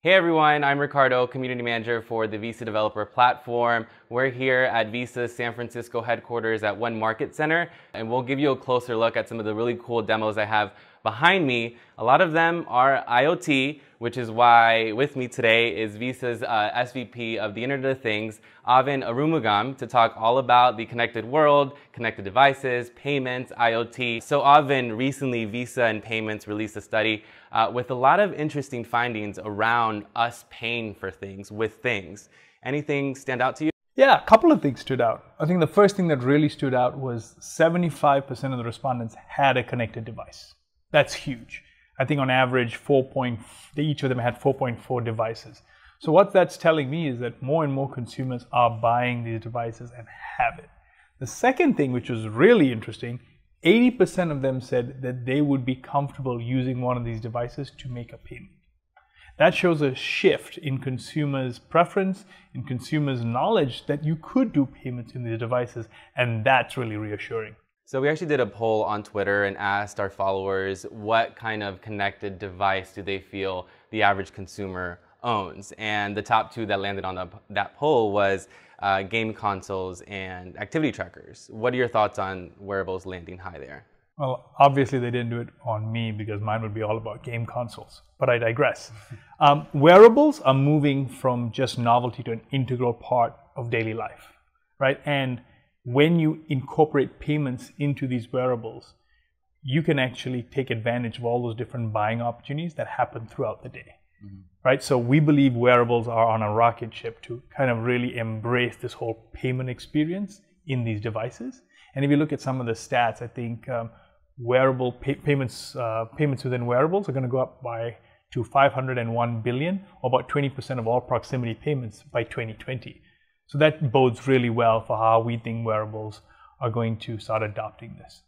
Hey everyone, I'm Ricardo, Community Manager for the Visa Developer Platform. We're here at Visa's San Francisco headquarters at One Market Center, and we'll give you a closer look at some of the really cool demos I have behind me. A lot of them are IoT, which is why with me today is Visa's SVP of the Internet of Things, Avin Arumugam, to talk all about the connected world, connected devices, payments, IoT. So Avin, recently Visa and Payments released a study with a lot of interesting findings around us paying for things with things. Anything stand out to you? Yeah, a couple of things stood out. I think the first thing that really stood out was 75% of the respondents had a connected device. That's huge. I think on average, each of them had 4.4 devices. So what that's telling me is that more and more consumers are buying these devices and have it. The second thing, which was really interesting, 80% of them said that they would be comfortable using one of these devices to make a payment. That shows a shift in consumers' preference, in consumers' knowledge that you could do payments in these devices, and that's really reassuring. So we actually did a poll on Twitter and asked our followers what kind of connected device do they feel the average consumer owns. And the top two that landed on that poll was game consoles and activity trackers. What are your thoughts on wearables landing high there? Well, obviously they didn't do it on me because mine would be all about game consoles, but I digress. Wearables are moving from just novelty to an integral part of daily life, right? And when you incorporate payments into these wearables, you can actually take advantage of all those different buying opportunities that happen throughout the day, right? So we believe wearables are on a rocket ship to kind of really embrace this whole payment experience in these devices. And if you look at some of the stats, I think wearable payments within wearables are going to go up to 501 billion, or about 20% of all proximity payments by 2020. So that bodes really well for how we think wearables are going to start adopting this.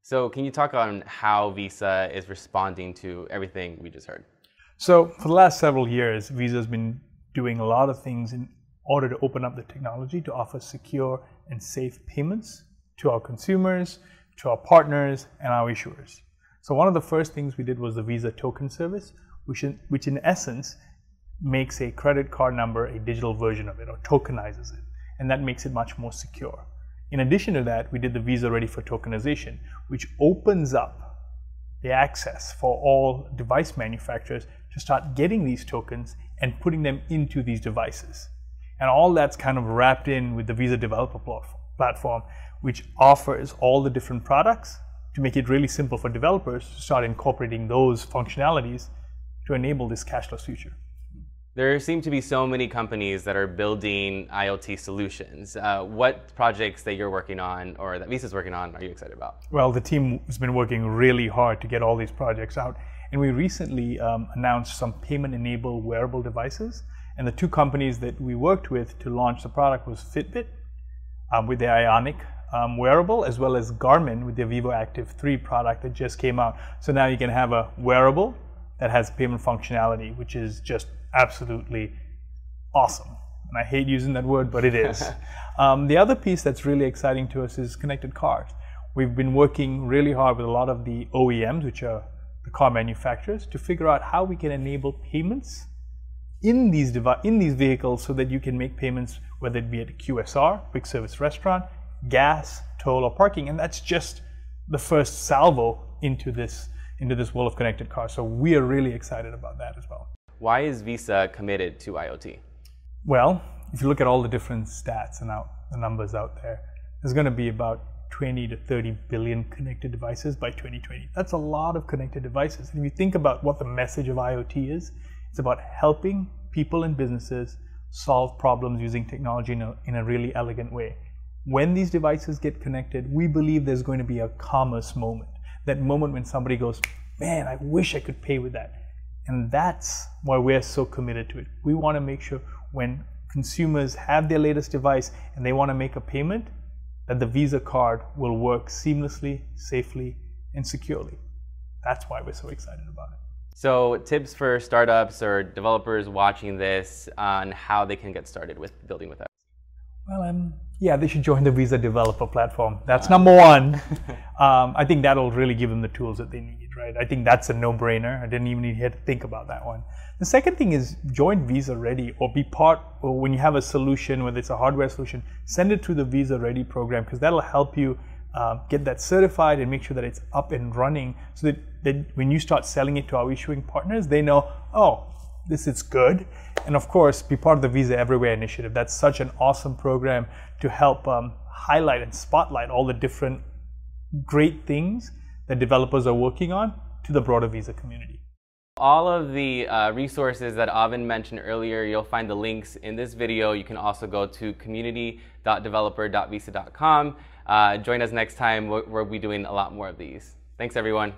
So can you talk on how Visa is responding to everything we just heard? So for the last several years, Visa has been doing a lot of things in order to open up the technology to offer secure and safe payments to our consumers, to our partners, and our issuers. So one of the first things we did was the Visa Token Service, which in essence makes a credit card number a digital version of it, or tokenizes it, and that makes it much more secure. In addition to that, we did the Visa Ready for Tokenization, which opens up the access for all device manufacturers to start getting these tokens and putting them into these devices. And all that's kind of wrapped in with the Visa Developer Platform, which offers all the different products to make it really simple for developers to start incorporating those functionalities to enable this cashless future. There seem to be so many companies that are building IoT solutions. What projects that you're working on, or that Visa's working on, are you excited about? Well, the team has been working really hard to get all these projects out. And we recently announced some payment-enabled wearable devices. And the two companies that we worked with to launch the product was Fitbit with the Ionic wearable, as well as Garmin with their Vivo Active 3 product that just came out. So now you can have a wearable that has payment functionality, which is just absolutely awesome. And I hate using that word, but it is. The other piece that's really exciting to us is connected cars. We've been working really hard with a lot of the OEMs, which are the car manufacturers, to figure out how we can enable payments in these vehicles so that you can make payments, whether it be at a QSR, quick service restaurant, gas, toll, or parking. And that's just the first salvo into this world of connected cars. So we are really excited about that as well. Why is Visa committed to IoT? Well, if you look at all the different stats and the numbers out there, there's going to be about 20 to 30 billion connected devices by 2020. That's a lot of connected devices. And if you think about what the message of IoT is, it's about helping people and businesses solve problems using technology in a really elegant way. When these devices get connected, we believe there's going to be a commerce moment. That moment when somebody goes, man, I wish I could pay with that. And that's why we're so committed to it. We want to make sure when consumers have their latest device and they want to make a payment, that the Visa card will work seamlessly, safely, and securely. That's why we're so excited about it. So tips for startups or developers watching this on how they can get started with building with us. Well, Yeah, they should join the Visa developer platform. That's number one. I think that'll really give them the tools that they need, right? I think that's a no-brainer. I didn't even need to think about that one. The second thing is join Visa Ready, or be part, or when you have a solution, whether it's a hardware solution, send it through the Visa Ready program, because that'll help you get that certified and make sure that it's up and running, so that when you start selling it to our issuing partners, they know, oh, this is good. And of course, be part of the Visa Everywhere initiative. That's such an awesome program to help highlight and spotlight all the different great things that developers are working on to the broader Visa community. All of the resources that Avin mentioned earlier, you'll find the links in this video. You can also go to community.developer.visa.com. Join us next time. We'll be doing a lot more of these. Thanks, everyone.